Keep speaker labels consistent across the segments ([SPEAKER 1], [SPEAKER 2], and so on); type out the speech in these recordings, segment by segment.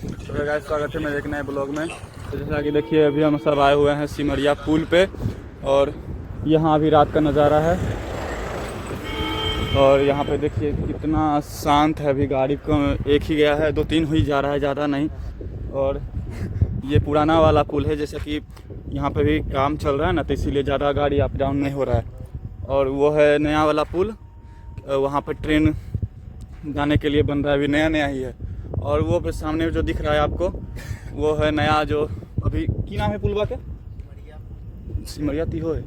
[SPEAKER 1] तो गाइस स्वागत है मेरे एक नए ब्लॉग में। तो जैसा कि देखिए अभी हम सब आए हुए हैं सिमरिया पुल पे और यहाँ अभी रात का नज़ारा है और यहाँ पे देखिए कितना शांत है। अभी गाड़ी को एक ही गया है, 2-3 ही जा रहा है, ज़्यादा नहीं। और ये पुराना वाला पुल है, जैसे कि यहाँ पे भी काम चल रहा है ना, तो इसीलिए ज़्यादा गाड़ी अप डाउन नहीं हो रहा है। और वो है नया वाला पुल, वहाँ पे ट्रेन जाने के लिए बन रहा है, अभी नया नया ही है। और वो पे सामने जो दिख रहा है आपको वो है नया, जो अभी की नाम है पुलवा के? सिमरिया तीहो है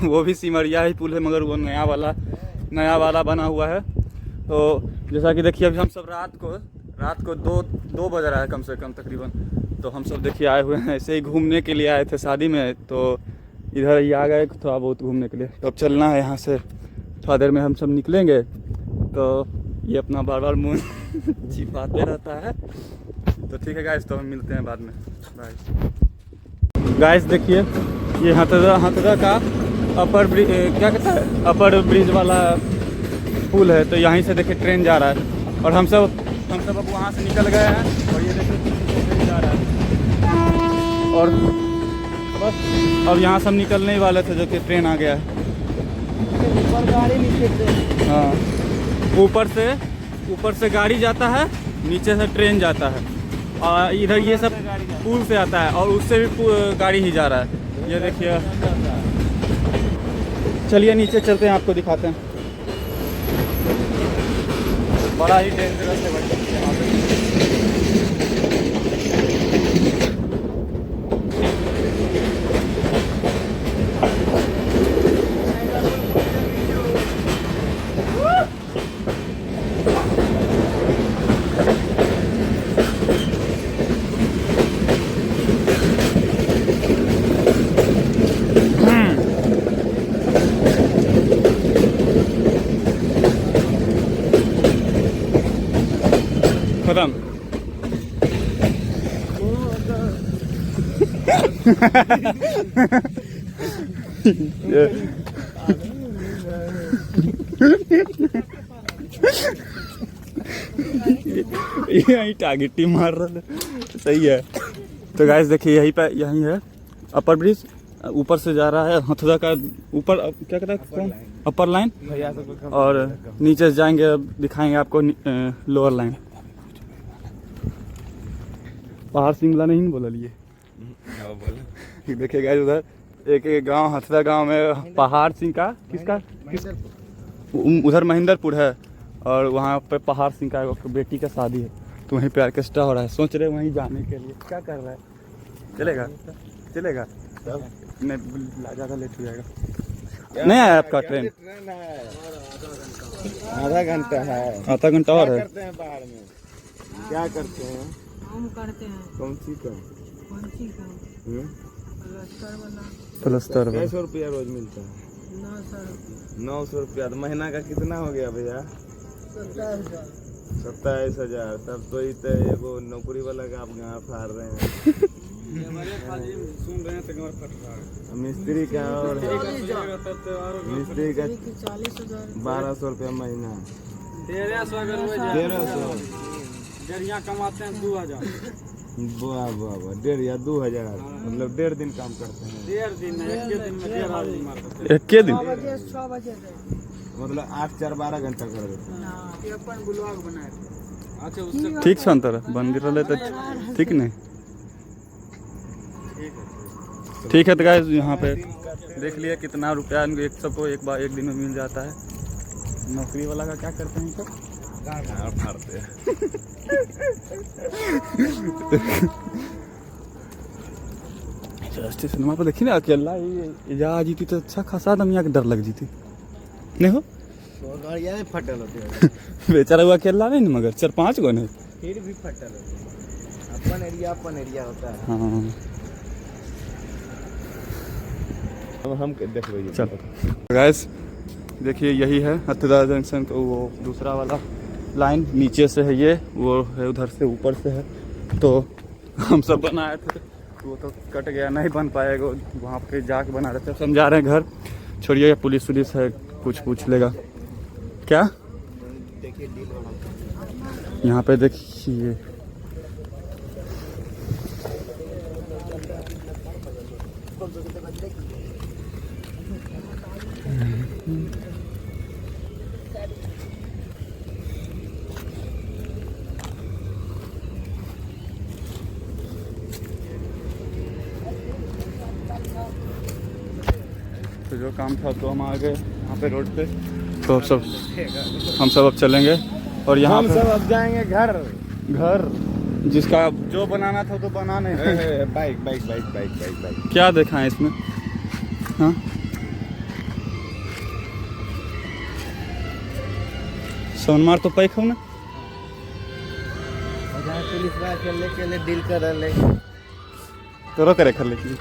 [SPEAKER 1] वो भी सिमरिया ही पुल है, मगर वो नया वाला बना हुआ है। तो जैसा कि देखिए अभी हम सब रात को 2 बज रहा है कम से कम तकरीबन। तो हम सब देखिए आए हुए हैं, ऐसे ही घूमने के लिए आए थे शादी में, तो इधर ही आ गए थोड़ा बहुत घूमने के लिए। तो अब चलना है यहाँ से, थोड़ा देर में हम सब निकलेंगे। तो ये अपना बार बार मुँह छिपाते रहता है। तो ठीक है गाइस, तो हम मिलते हैं बाद में, बाय। गाइस देखिए ये हथदा का अपर ब्रिज, क्या कहता है, अपर ब्रिज वाला पुल है। तो यहीं से देखिए ट्रेन जा रहा है और हम सब अब वहाँ से निकल गए हैं और ये देखिए ट्रेन जा रहा है। और बस अब यहाँ सब निकलने ही वाले थे, जो कि ट्रेन आ गया है। हाँ, ऊपर से गाड़ी जाता है, नीचे से ट्रेन जाता है और इधर ये सब पुल से आता है और उससे भी गाड़ी ही जा रहा है। ये देखिए, चलिए नीचे चलते हैं, आपको दिखाते हैं। बड़ा ही डेंजरस है भाई यहाँ पे। खत्म। यही टागिट्टी मार रहा है, सही है। तो गाइस देखिए यहीं है अपर ब्रिज, ऊपर से जा रहा है हथुदा का ऊपर, क्या कहता है कौन, अपर लाइन, और नीचे से जाएंगे, अब दिखाएंगे आपको लोअर लाइन। पहाड़ सिंगला नहीं बोला लिए देखिए गाइस, उधर एक गांव हथुदा गांव में पहाड़ सिंह का किसका उधर महेंद्रपुर है और वहाँ पे पहाड़ सिंह का बेटी का शादी है। तो वहीं पे ऑर्केस्ट्रा हो रहा है, सोच रहे वहीं जाने के लिए। क्या कर रहा है, चलेगा नहीं, ज़्यादा लेट हो जाएगा। नहीं आया आपका ट्रेन?
[SPEAKER 2] आधा घंटा है,
[SPEAKER 1] आधा घंटा और है।
[SPEAKER 2] करते हैं बाहर में, क्या करते हैं
[SPEAKER 3] हम करते हैं।
[SPEAKER 2] कौन सी का
[SPEAKER 1] प्लस्तर
[SPEAKER 2] 100 रुपया रोज मिलता है। 900 रुपया। तो महीना का कितना हो गया भैया? 27,000। तब तो एगो नौकरी वाला का आप गाँव फाड़ रहे हैं।
[SPEAKER 1] सुन रहे हैं तो गाँव फट रहा है।
[SPEAKER 2] मिस्त्री का और मिस्त्री का
[SPEAKER 3] 40,000
[SPEAKER 2] 1200 रुपया महीना।
[SPEAKER 1] 1300 डेढ़िया कमाते हैं 2000।
[SPEAKER 2] वाह 2,000 मतलब 1.5 दिन काम करते हैं।
[SPEAKER 1] 1.5 दिन, एक दिन में 1.5 आदमी मारते हैं। एक दिन
[SPEAKER 3] 6 बजे
[SPEAKER 2] मतलब 8-4-12 घंटा कर देते हैं।
[SPEAKER 1] अच्छा उससे ठीक छ अंतर बन रहे तो ठीक नहीं, ठीक है। तो गाइस यहाँ पे देख लिया कितना रुपया एक सबको एक दिन में मिल जाता है। नौकरी वाला का क्या करते हैं, तो फाड़ते हैं। स्टेशन पर देखी ना अकेला जा जीती तो अच्छा खासा आदमी यहाँ के डर लग जीती नहीं हो।
[SPEAKER 2] फटल होते
[SPEAKER 1] बेचारा हुआ अकेला नहीं, मगर 4-5 गो नहीं,
[SPEAKER 2] फिर भी फटल होते। अपन एरिया होता है।
[SPEAKER 1] हाँ
[SPEAKER 2] अब हम देख रहे हैं।
[SPEAKER 1] चलो गाइस देखिए यही है हथुदा जंक्शन। तो वो दूसरा वाला लाइन नीचे से है, ये वो है उधर से ऊपर से है। तो हम सब बनाए थे, वो तो कट गया, नहीं बन पाएगा। वहाँ पे जाके बना रहे थे, समझा रहे हैं घर। छोड़िए पुलिस है, कुछ पूछ लेगा क्या। यहाँ पे देखिए देखिए तो जो काम था तो हम आ गए यहाँ पे रोड पे। तो अब सब हम सब अब चलेंगे और यहाँ
[SPEAKER 2] हम
[SPEAKER 1] पे
[SPEAKER 2] सब अब जाएंगे घर।
[SPEAKER 1] घर जिसका जो बनाना था तो बनाने
[SPEAKER 2] bike bike bike bike bike bike
[SPEAKER 1] क्या देखा है इसमें। हाँ सोनमार तो पैक हो ना
[SPEAKER 2] पुलिस के लिए डील कर रहे
[SPEAKER 1] करो करे कर लेकिन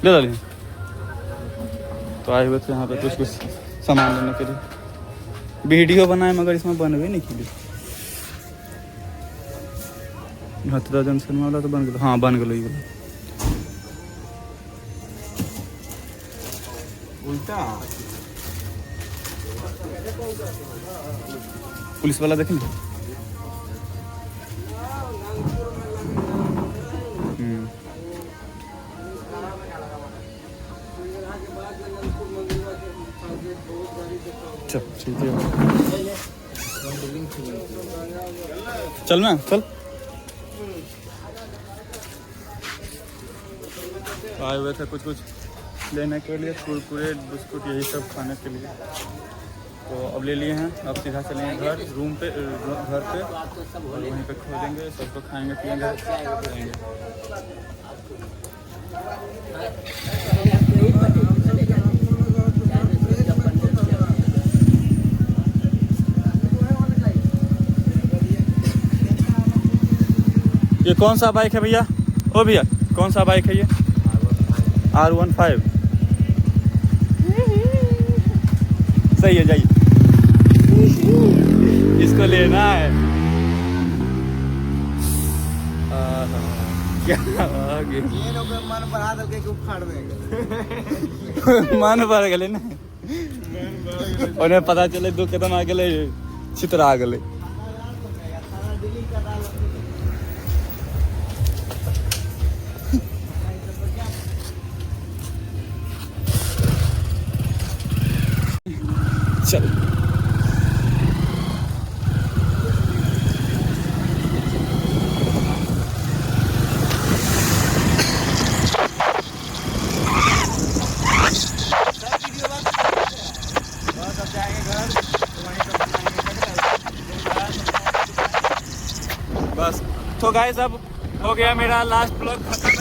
[SPEAKER 1] ले डालिए। तो आए हुए थे यहाँ पे कुछ कुछ सामान लेने के लिए। वीडियो बनाए मगर इसमें बनवे नहीं की। हथरा जंक्शन वाला तो बन गया। हाँ बन गया ये वाला।
[SPEAKER 2] उल्टा
[SPEAKER 1] पुलिस वाला देखे ना। चल ठीक है चल ना चल। आए हुए थे कुछ कुछ लेने के लिए कुरकुरे बिस्कुट यही सब खाने के लिए। तो अब ले लिए हैं। अब सीधा चलेंगे घर रूम पे घर पे और वहीं पे खोलेंगे सबको खाएंगे पिएंगे। ये कौन सा बाइक है भैया? ओ भैया कौन सा बाइक है ये? R15 सही है जाइए। इसको लेना है। क्या आगे
[SPEAKER 2] ये लोग मन बढ़ा दल के उखाड़ देंगे।
[SPEAKER 1] मन बढ़ गए ना उन्हें पता चले दो कदम आ गए चित्रा गए। चल बस। तो गाइस अब हो गया मेरा लास्ट ब्लॉग खत्म।